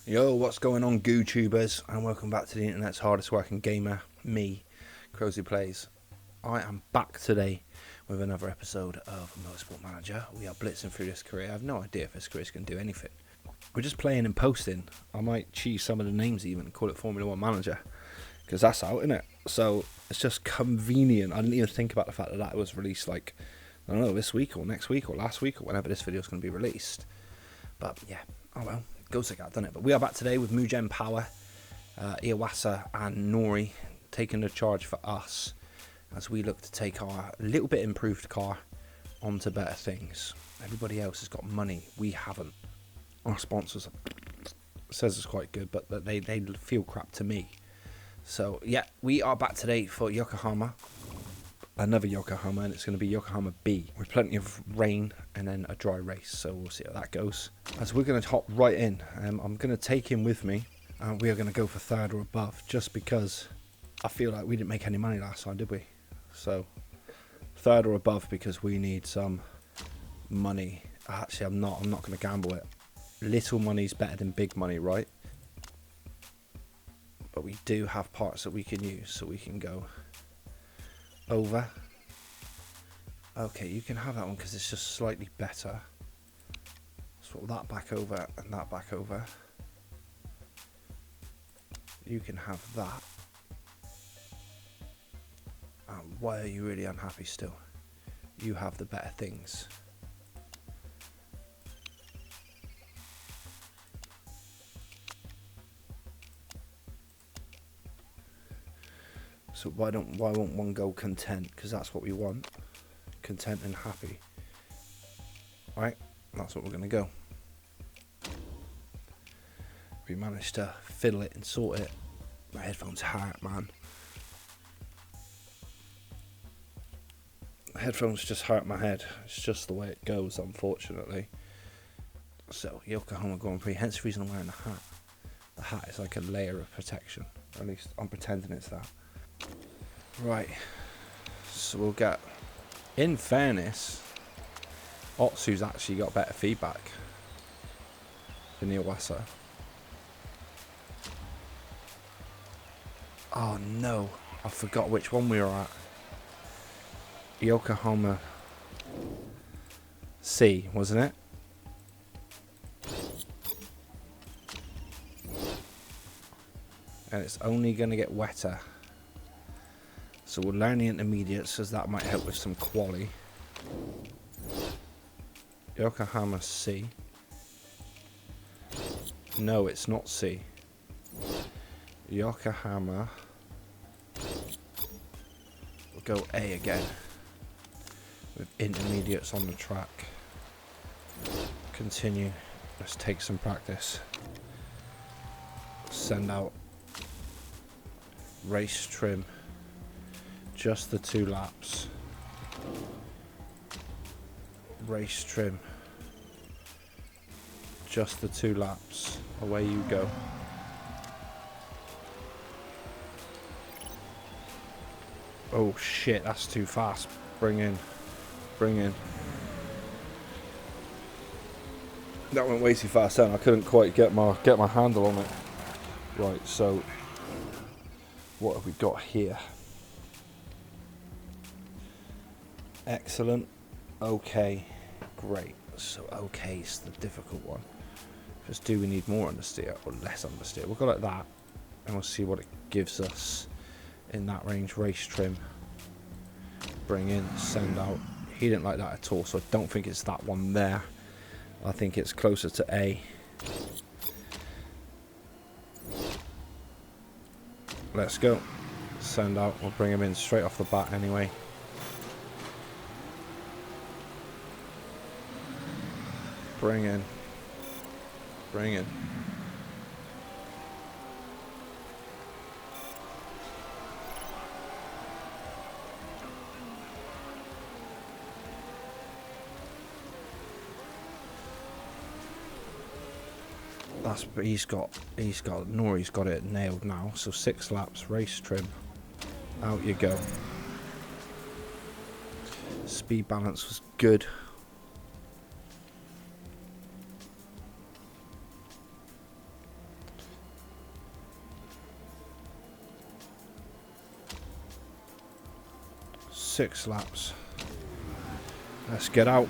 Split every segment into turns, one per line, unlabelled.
Yo, what's going on, GooTubers? And welcome back to the internet's hardest working gamer, me, Crozy Plays. I am back today with another episode of Motorsport Manager. We are blitzing through this career. I have no idea if this career is going to do anything. We're just playing and posting. I might cheese some of the names even and call it Formula 1 Manager, because that's out, innit? So it's just convenient. I didn't even think about the fact that that was released like, I don't know, this week or next week or last week or whenever this video is going to be released. But yeah, oh well. Goes like that, doesn't it? But we are back today with Mugen Power, Iwasa and Nori taking the charge for us as we look to take our little bit improved car onto better things. Everybody else has got money, we haven't. Our sponsors says it's quite good, but they feel crap to me. So yeah, we are back today for Yokohama. Another Yokohama, and it's going to be Yokohama B with plenty of rain and then a dry race, so we'll see how that goes. As we're going to hop right in, I'm going to take him with me, and we are going to go for third or above, just because I feel like we didn't make any money last time, did we? So third or above, because we need some money. Actually, I'm not going to gamble it. Little money's better than big money, right? But we do have parts that we can use, so we can go over. Okay, you can have that one because it's just slightly better. Swap that back over and that back over. You can have that. And why are you really unhappy still? You have the better things. So why won't one go content? Because that's what we want. Content and happy. Right, that's what we're going to go. We managed to fiddle it and sort it. My headphones hurt, man. Headphones just hurt my head. It's just the way it goes, unfortunately. So, Yokohama Grand Prix, hence the reason I'm wearing a hat. The hat is like a layer of protection. At least I'm pretending it's that. Right, so we'll get, in fairness, Otsu's actually got better feedback than Iwasa. Oh no, I forgot which one we were at. Yokohama C, wasn't it? And it's only going to get wetter. So we'll learn the intermediates, as that might help with some quali. Yokohama C. No, it's not C. Yokohama. We'll go A again. With intermediates on the track. Continue. Let's take some practice. Send out. Race trim. Just the 2 laps. Race trim. Just the 2 laps. Away you go. Oh shit, that's too fast. Bring in. Bring in. That went way too fast then. I couldn't quite get my handle on it. Right, so what have we got here? Excellent. Okay. Great. So okay is the difficult one. Just do we need more understeer or less understeer? We'll go like that and we'll see what it gives us in that range. Race trim. Bring in. Send out. He didn't like that at all, so I don't think it's that one there. I think it's closer to A. Let's go. Send out. We'll bring him in straight off the bat anyway. Bring in. Bring in. Nori's got it nailed now. So 6 laps, race trim. Out you go. Speed balance was good. 6 laps. Let's get out.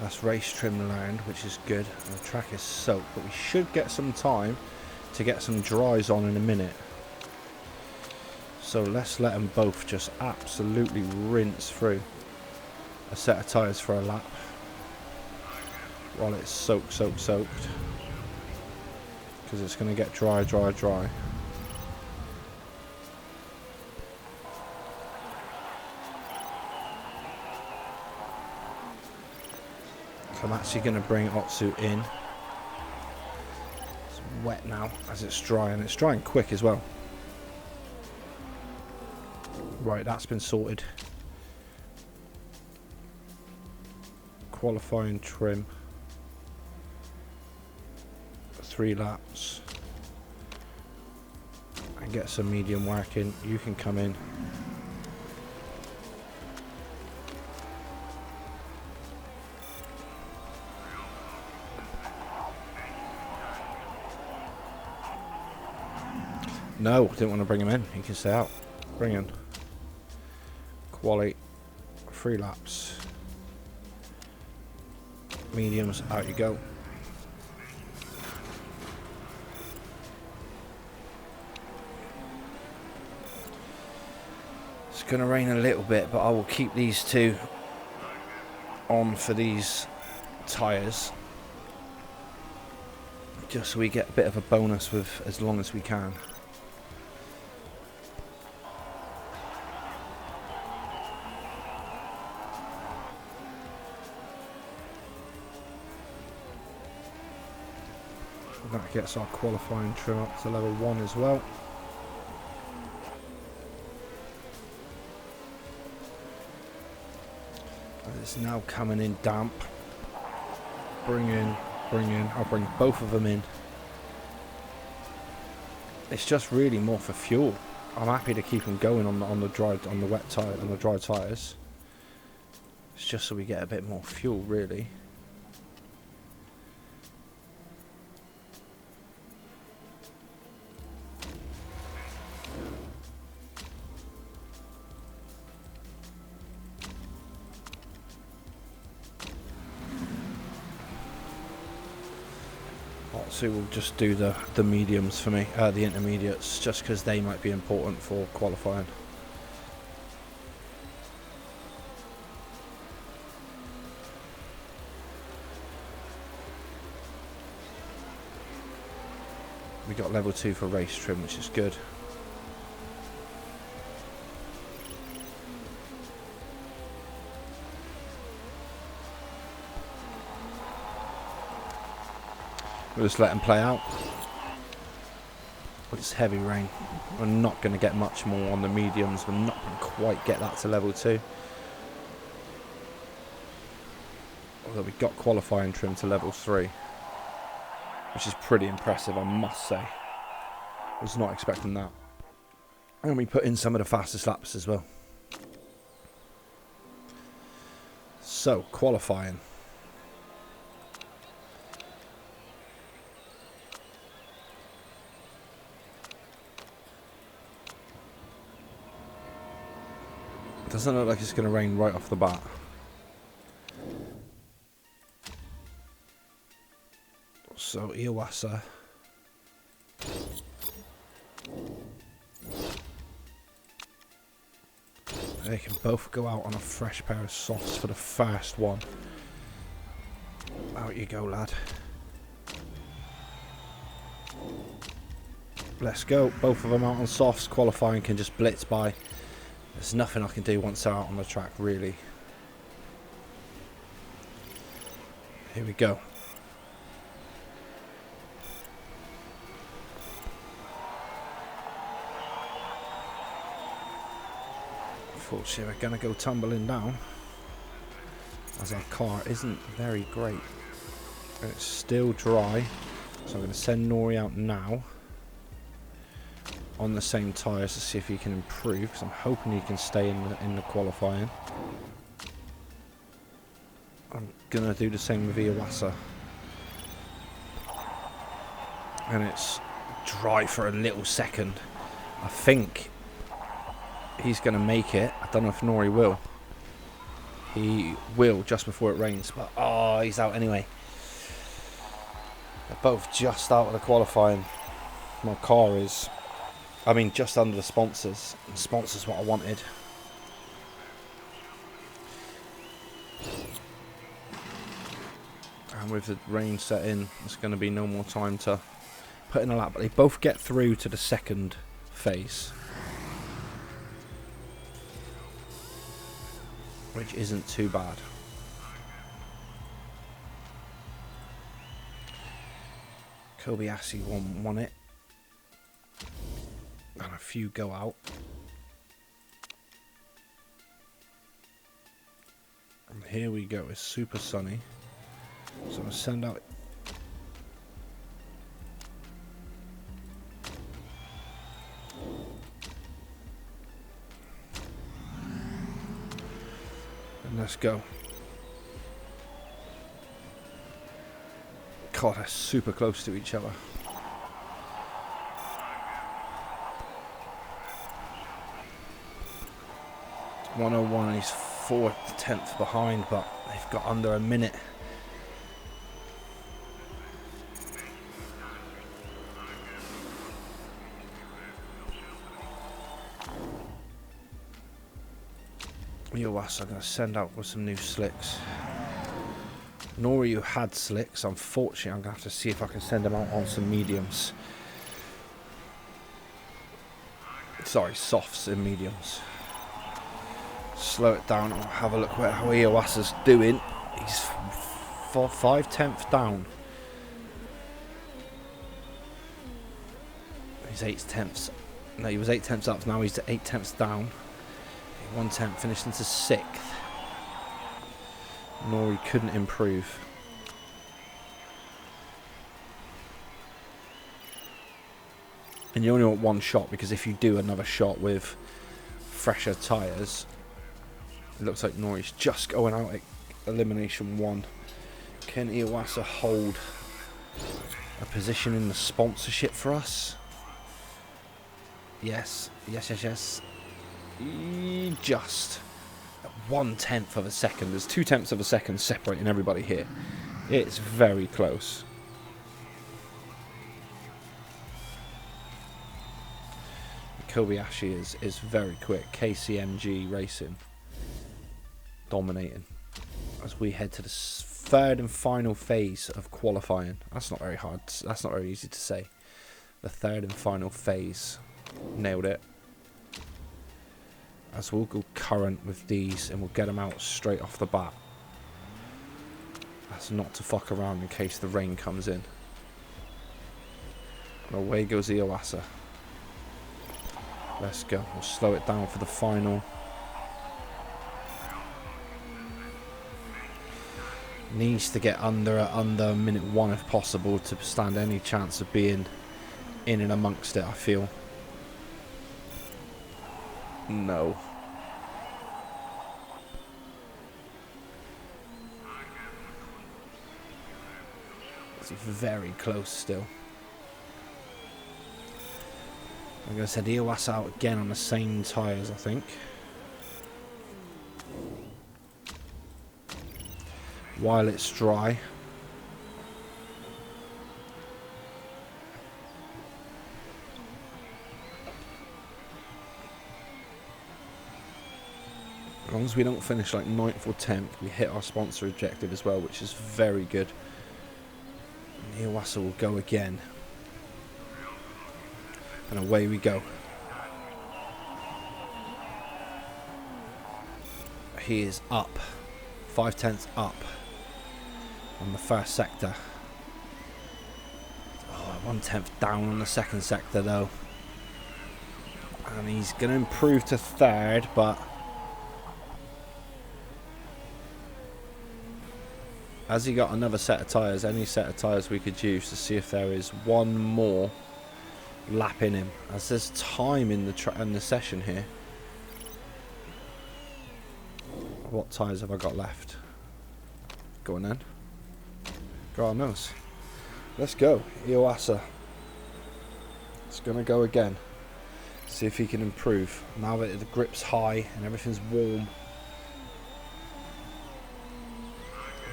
That's race trim land, which is good. The track is soaked, but we should get some time to get some dries on in a minute. So let's let them both just absolutely rinse through a set of tyres for a lap while it's soaked. Because it's going to get dry. So I'm actually going to bring Otsu in. It's wet now as it's dry, and it's drying quick as well. Right, that's been sorted. Qualifying trim. 3 laps. And get some medium working. You can come in. No, didn't want to bring him in. He can stay out. Bring in. Quali. 3 laps. Mediums, out you go. It's going to rain a little bit, but I will keep these 2 on for these tyres. Just so we get a bit of a bonus with as long as we can. That gets our qualifying trim up to level 1 as well. And it's now coming in damp. Bring in. I'll bring both of them in. It's just really more for fuel. I'm happy to keep them going on the dry tyres. It's just so we get a bit more fuel, really. So we'll just do the mediums for me, the intermediates, just because they might be important for qualifying. We got level 2 for race trim, which is good. We'll just let them play out. It's heavy rain. We're not going to get much more on the mediums. We're not going to quite get that to level 2. Although we got qualifying trim to level 3. Which is pretty impressive, I must say. I was not expecting that. And we put in some of the fastest laps as well. So, qualifying. Doesn't look like it's going to rain right off the bat. So Iwasa. They can both go out on a fresh pair of softs for the first one. Out you go, lad. Let's go. Both of them out on softs. Qualifying can just blitz by. There's nothing I can do once they're out on the track, really. Here we go. Unfortunately, we're going to go tumbling down, as our car isn't very great. And it's still dry, so I'm going to send Nori out now on the same tyres to see if he can improve, because I'm hoping he can stay in the qualifying. I'm going to do the same with Iwasa. And it's dry for a little second. I think he's going to make it. I don't know if Nori will. He will just before it rains, but oh, he's out anyway. They're both just out of the qualifying. My car is, I mean, just under the sponsors. And sponsors what I wanted. And with the rain set in, there's going to be no more time to put in a lap. But they both get through to the second phase, which isn't too bad. Kobayashi won it. And a few go out. And here we go. It's super sunny. So I'll send out. And let's go. God, they're super close to each other. .101 and he's 4/10 behind, but they've got under a minute. Iwasa going to send out with some new slicks. Nori, who had slicks, unfortunately I'm going to have to see if I can send them out on some mediums. Sorry, softs and mediums. Slow it down and have a look at how Iwasa's doing. He's 5/10 down. He's 8/10. No, he was 8/10 up. Now he's 8/10 down. 1/10 finished into 6th. Nori couldn't improve. And you only want one shot, because if you do another shot with fresher tyres, it looks like Nori's just going out at elimination 1. Can Iwasa hold a position in the sponsorship for us? Yes, yes, yes, yes. Just 1/10 of a second. There's 2/10 of a second separating everybody here. It's very close. Kobayashi is very quick. KCMG Racing dominating as we head to the third and final phase of qualifying. That's not very hard. That's not very easy to say. The third and final phase. Nailed it. As we'll go current with these and we'll get them out straight off the bat. That's not to fuck around in case the rain comes in. And away goes Iwasa. Let's go. We'll slow it down for the final. Needs to get under minute 1 if possible to stand any chance of being in and amongst it, I feel. No. It's very close still. I'm going to send Iwasa out again on the same tyres, I think. While it's dry. As long as we don't finish like 9th or 10th, we hit our sponsor objective as well, which is very good. And Iwasa will go again. And away we go. He is up. 5/10 up on the first sector. Oh, 1/10 down on the second sector though. And he's going to improve to 3rd, but has he got another set of tyres? Any set of tyres we could use to see if there is one more lap in him, as there's time in the session here. What tyres have I got left? Go on then. God knows. Let's go. Iwasa. It's going to go again. See if he can improve. Now that the grip's high and everything's warm,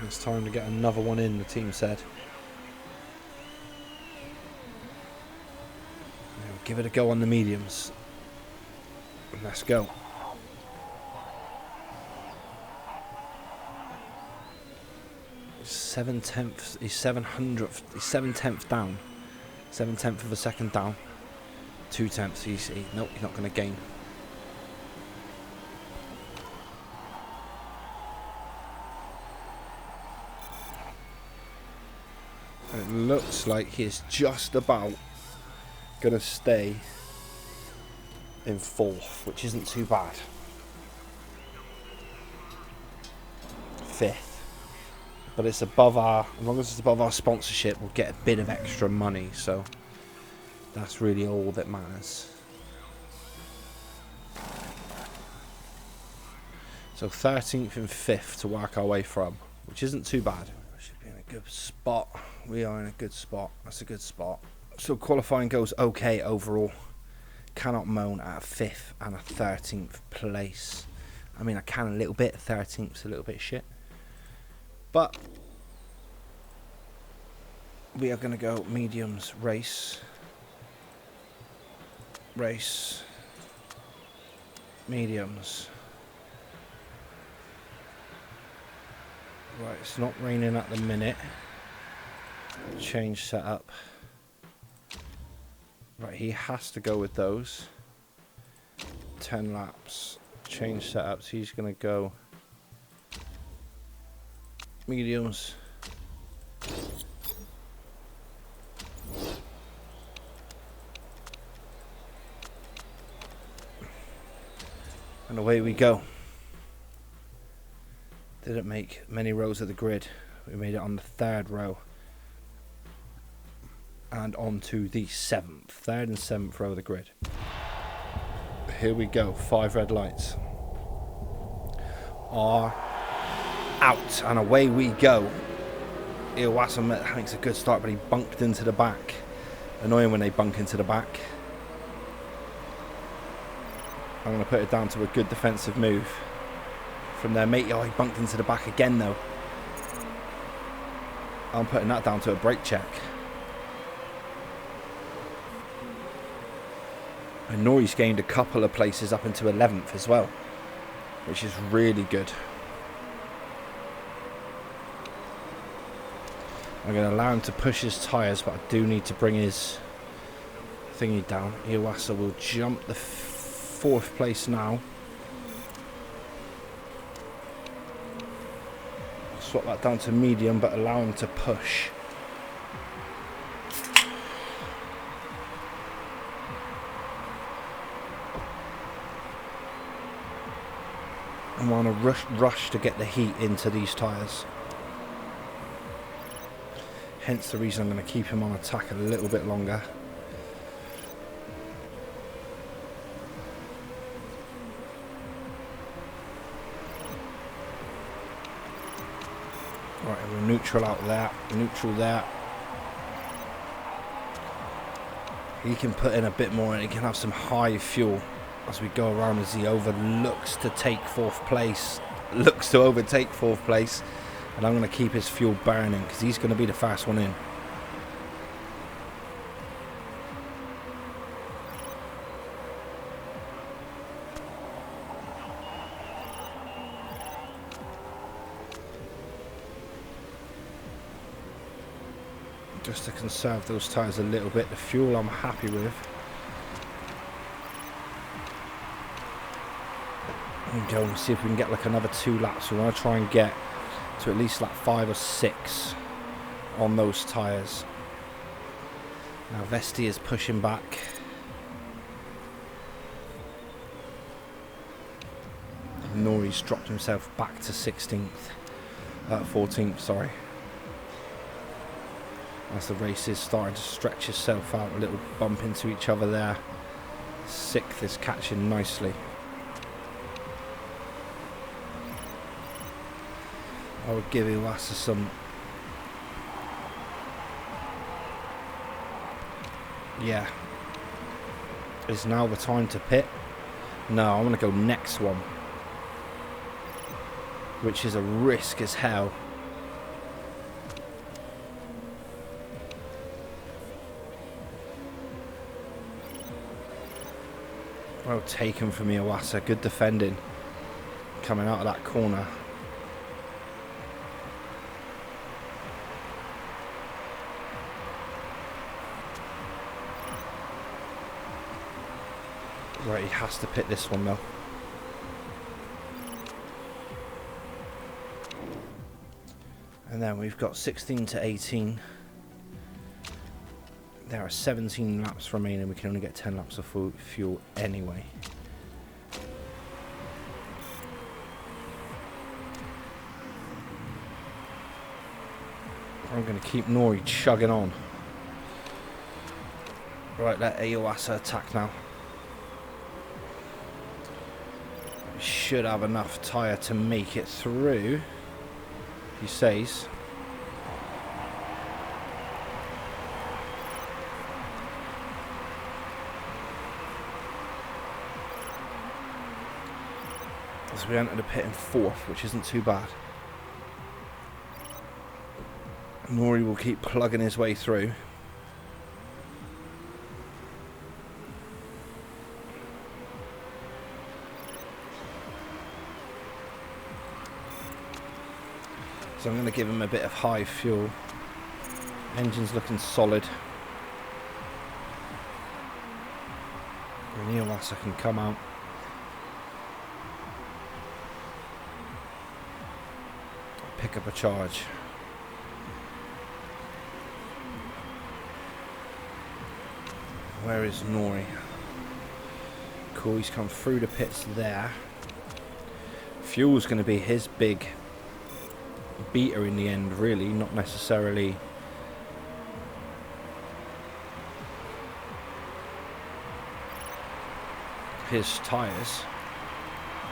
it's time to get another one in, the team said. Give it a go on the mediums. Let's go. He's 7/10. He's 700th. He's 7/10 down. 7/10 of a second down. 2/10. Nope, he's not going to gain. It looks like he's just about going to stay in 4th, which isn't too bad. 5th. But it's above our, as long as it's above our sponsorship, we'll get a bit of extra money, so that's really all that matters. So 13th and 5th to work our way from, which isn't too bad. We should be in a good spot. We are in a good spot. That's a good spot. So qualifying goes okay overall. Cannot moan at a 5th and a 13th place. I mean, I can a little bit. 13th's a little bit shit. But we are going to go mediums race. Race. Mediums. Right, it's not raining at the minute. Change setup. Right, he has to go with those. 10 laps. Change setups. He's going to go mediums. And away we go. Didn't make many rows of the grid. We made it on the 3rd row. And on to the 7th. 3rd and 7th row of the grid. Here we go. 5 red lights are out. And away we go. Iwasa makes a good start, but he bunked into the back. Annoying when they bunk into the back. I'm going to put it down to a good defensive move from their mate. Oh, he bunked into the back again, though. I'm putting that down to a brake check. And Nori's gained a couple of places up into 11th as well, which is really good. I'm going to allow him to push his tyres, but I do need to bring his thingy down. Iwasa will jump the 4th place now. Swap that down to medium, but allow him to push. I want to rush to get the heat into these tyres. Hence the reason I'm going to keep him on attack a little bit longer. Right, we're neutral out there, neutral there. He can put in a bit more and he can have some high fuel as we go around, as he looks to take 4th place. Looks to overtake 4th place. And I'm going to keep his fuel burning because he's going to be the first one in. Just to conserve those tyres a little bit. The fuel I'm happy with. And go and see if we can get like another 2 laps. We want to try and get to at least like 5 or 6 on those tyres. Now Vesti is pushing back. Nori's dropped himself back to 14th, sorry. As the race is starting to stretch itself out, a little bump into each other there. 6th is catching nicely. I would give Iwasa some. Yeah. Is now the time to pit? No, I want to go next one, which is a risk as hell. Well taken from Iwasa, good defending coming out of that corner. Right, he has to pit this one though. And then we've got 16 to 18. There are 17 laps remaining. We can only get 10 laps of fuel anyway. I'm going to keep Nori chugging on. Right, let Iwasa attack now. Should have enough tyre to make it through, he says. As we enter the pit in fourth, which isn't too bad. Nori will keep plugging his way through. So I'm going to give him a bit of high fuel. Engine's looking solid. And Iwasa can come out. Pick up a charge. Where is Nori? Cool, he's come through the pits there. Fuel's going to be his big beater in the end, really, not necessarily his tyres.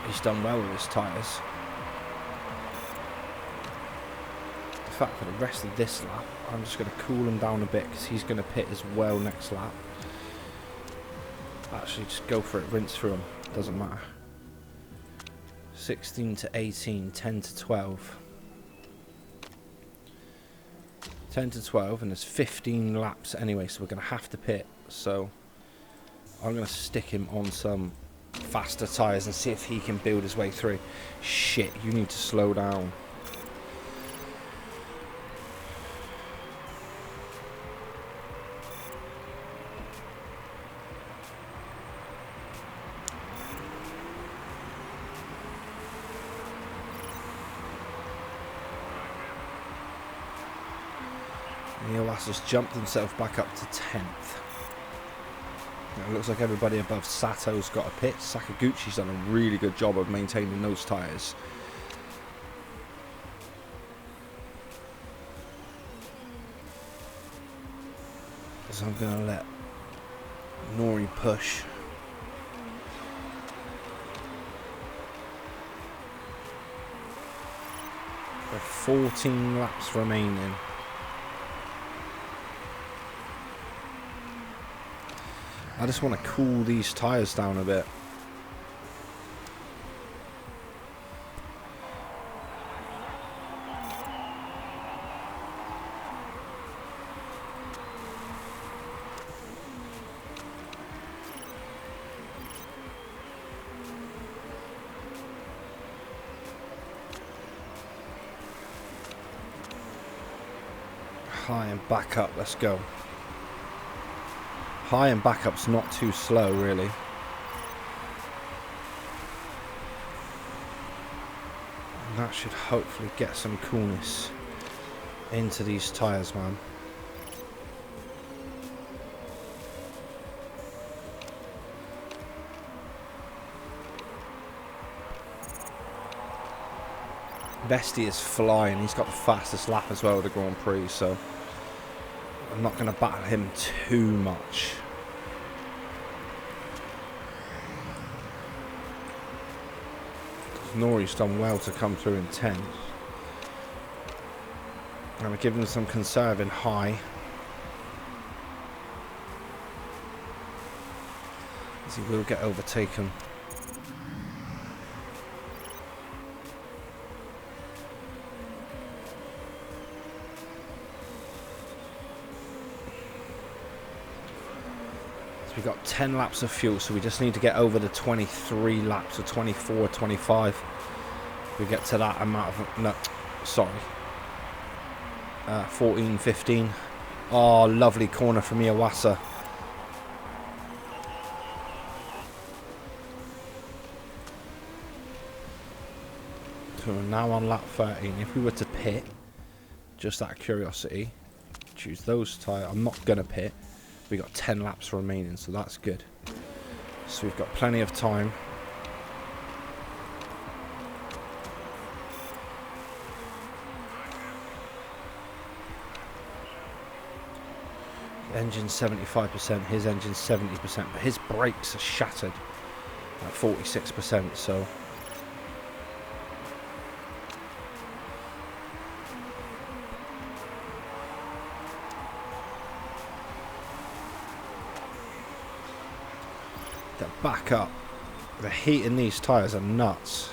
He's done well with his tyres. In fact, for the rest of this lap, I'm just going to cool him down a bit because he's going to pit as well next lap. Actually, just go for it, rinse through him, doesn't matter. 16 to 18, 10 to 12. 10 to 12, and there's 15 laps anyway, so we're going to have to pit. So I'm going to stick him on some faster tyres and see if he can build his way through. Shit, you need to slow down. Has jumped himself back up to 10th. It looks like everybody above Sato's got a pit. Sakaguchi's done a really good job of maintaining those tyres. So I'm going to let Nori push. There are 14 laps remaining. I just want to cool these tyres down a bit. High and back up, let's go. High and back up's not too slow, really. And that should hopefully get some coolness into these tyres, man. Bestie is flying. He's got the fastest lap as well of the Grand Prix, so I'm not going to battle him too much. Nori's done well to come through in 10th. I'm going to give him some conserve in high. as he will get overtaken. So we've got 10 laps of fuel, so we just need to get over the 23 laps, or 24, 25. We get to that amount of, no, sorry, 14, 15. Oh, lovely corner from Iwasa. So we're now on lap 13. If we were to pit, just out of curiosity, choose those tyres. I'm not going to pit. We've got 10 laps remaining, so that's good. So we've got plenty of time. Engine's 75%, his engine's 70%, but his brakes are shattered at 46%, so they're back up. The heat in these tyres are nuts.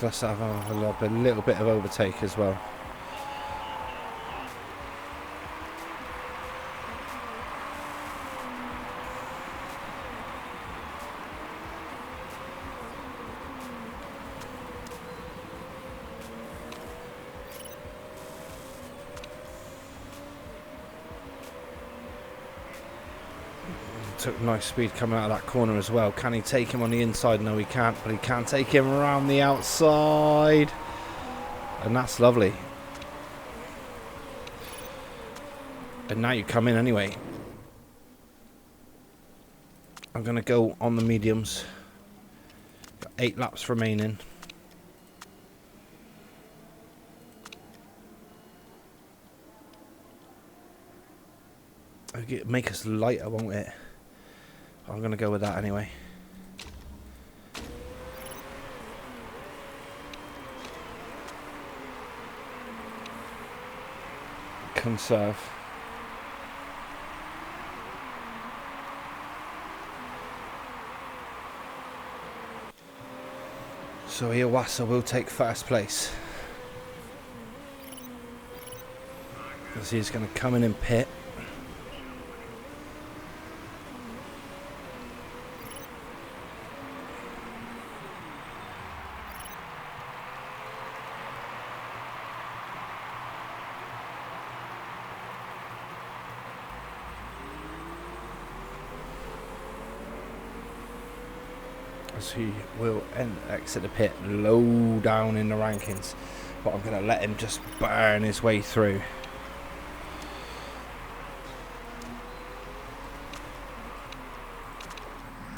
Let's have a little bit of overtake as well. Took nice speed coming out of that corner as well. Can he take him on the inside? No, he can't, but he can take him around the outside, and that's lovely. And now you come in anyway. I'm gonna go on the mediums. Got 8 laps remaining. It'll make us lighter, won't it? I'm going to go with that anyway. Conserve. So Iwasa will take first place, as he's going to come in and pit. As he will exit the pit low down in the rankings, but I'm going to let him just burn his way through.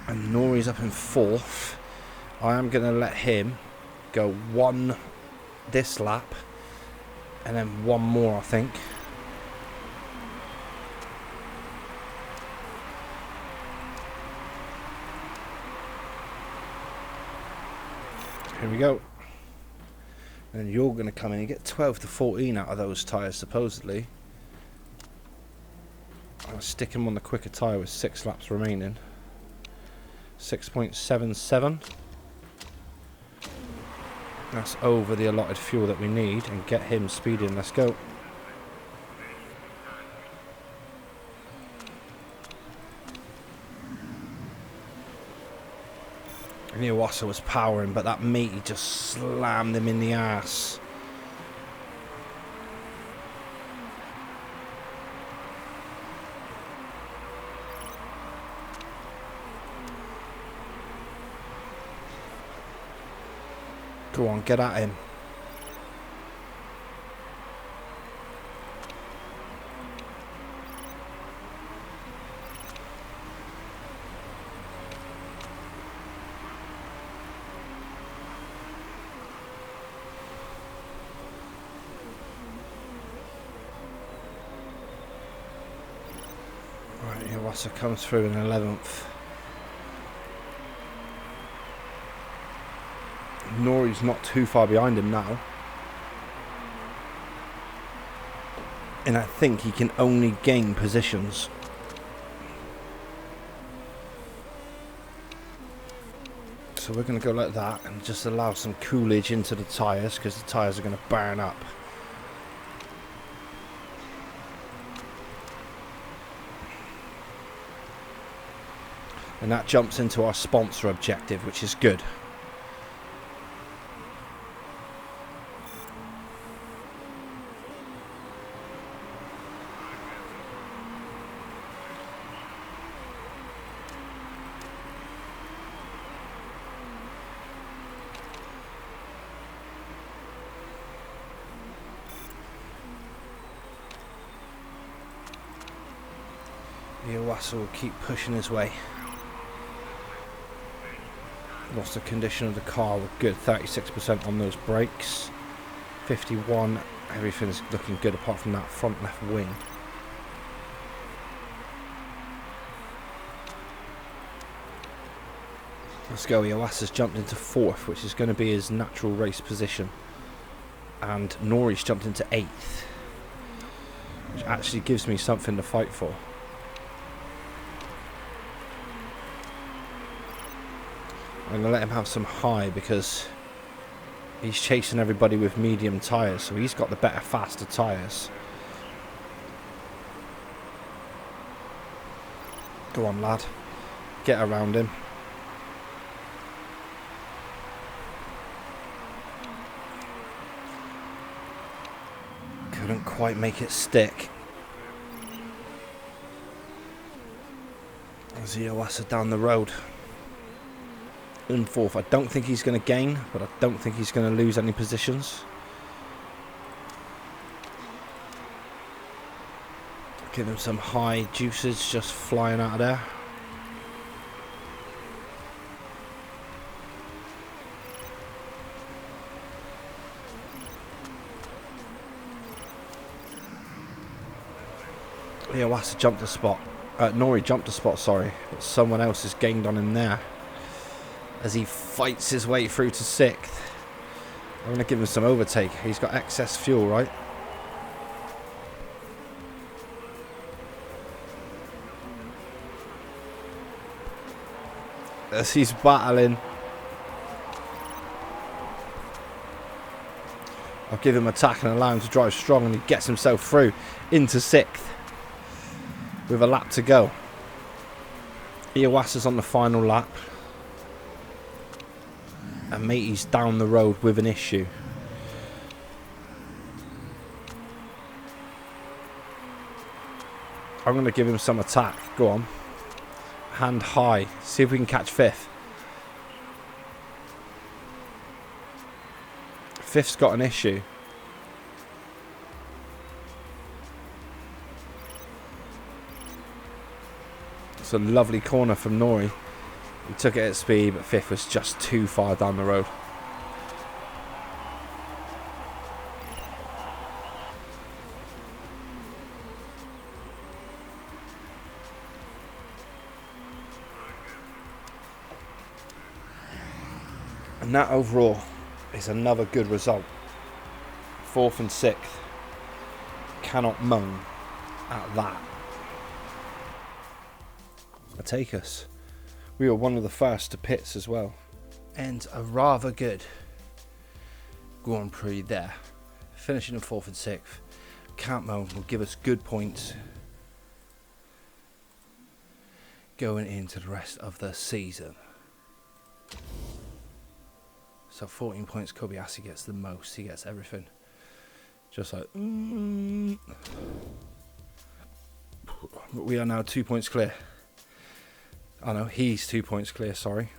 And Nori's up in 4th. I am going to let him go one this lap and then one more, I think. Here we go. And you're going to come in and get 12 to 14 out of those tyres, supposedly. I'll stick him on the quicker tyre with 6 laps remaining. 6.77. That's over the allotted fuel that we need, and get him speeding. Let's go. I knew Iwasa was powering, but that matey just slammed him in the ass. Go on, get at him. Iwasa comes through in 11th. Nori's not too far behind him now. And I think he can only gain positions. So we're going to go like that and just allow some coolage into the tyres, because the tyres are going to burn up. And that jumps into our sponsor objective, which is good. Iwasa will keep pushing his way. Lost the condition of the car, we're good. 36% on those brakes. 51, everything's looking good apart from that front left wing. Let's go. Iwasa's jumped into 4th, which is going to be his natural race position. And Nori's jumped into 8th, which actually gives me something to fight for. I'm going to let him have some high because he's chasing everybody with medium tyres, so he's got the better, faster tyres. Go on, lad. Get around him. Couldn't quite make it stick. Iwasa down the road. In 4th. I don't think he's going to gain, but I don't think he's going to lose any positions. Give him some high juices just flying out of there. Iwasa jumped a spot. Nori jumped a spot, sorry. But someone else has gained on him there, as he fights his way through to 6th. I'm going to give him some overtake. He's got excess fuel, right? As he's battling. I'll give him attack and allow him to drive strong, and he gets himself through into 6th with a lap to go. Iwasa's on the final lap. And matey's down the road with an issue. I'm going to give him some attack. Go on. Hand high. See if we can catch 5th. 5th's got an issue. It's a lovely corner from Nori. He took it at speed, but 5th was just too far down the road. And that overall is another good result. 4th and 6th. Cannot moan at that. I take us. We were one of the first to pits as well. And a rather good Grand Prix there. Finishing in 4th and 6th. Can't moan, will give us good points going into the rest of the season. So 14 points, Kobayashi gets the most. He gets everything. Just like... But we are now 2 points clear. Oh no, he's 2 points clear, sorry.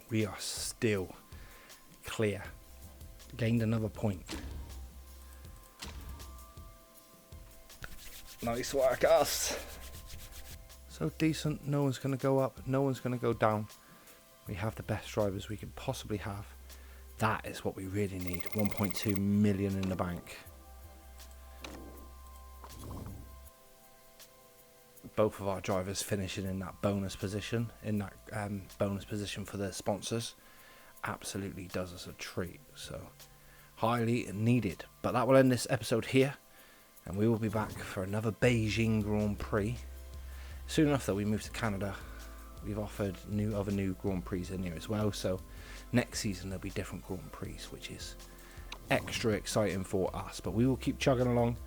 We are still clear. Gained another point. Nice work, us. So decent, no one's going to go up, no one's going to go down. We have the best drivers we can possibly have. That is what we really need. 1.2 million in the bank. Both of our drivers finishing in that bonus position, bonus position for the sponsors, absolutely does us a treat. So highly needed. But that will end this episode here. and we will be back for another Beijing Grand Prix. Soon enough that we move to Canada, we've offered other new Grand Prix in here as well, so next season there'll be different Grand Prix, which is extra exciting for us. But we will keep chugging along,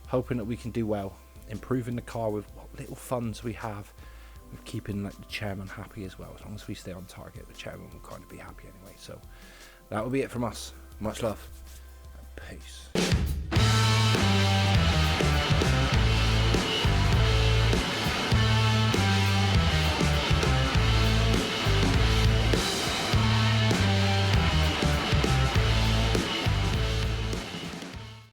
hoping that we can do well, improving the car with what little funds we have, with keeping the chairman happy as well. As long as we stay on target, the chairman will kind of be happy anyway. So that will be it from us. Much love and peace.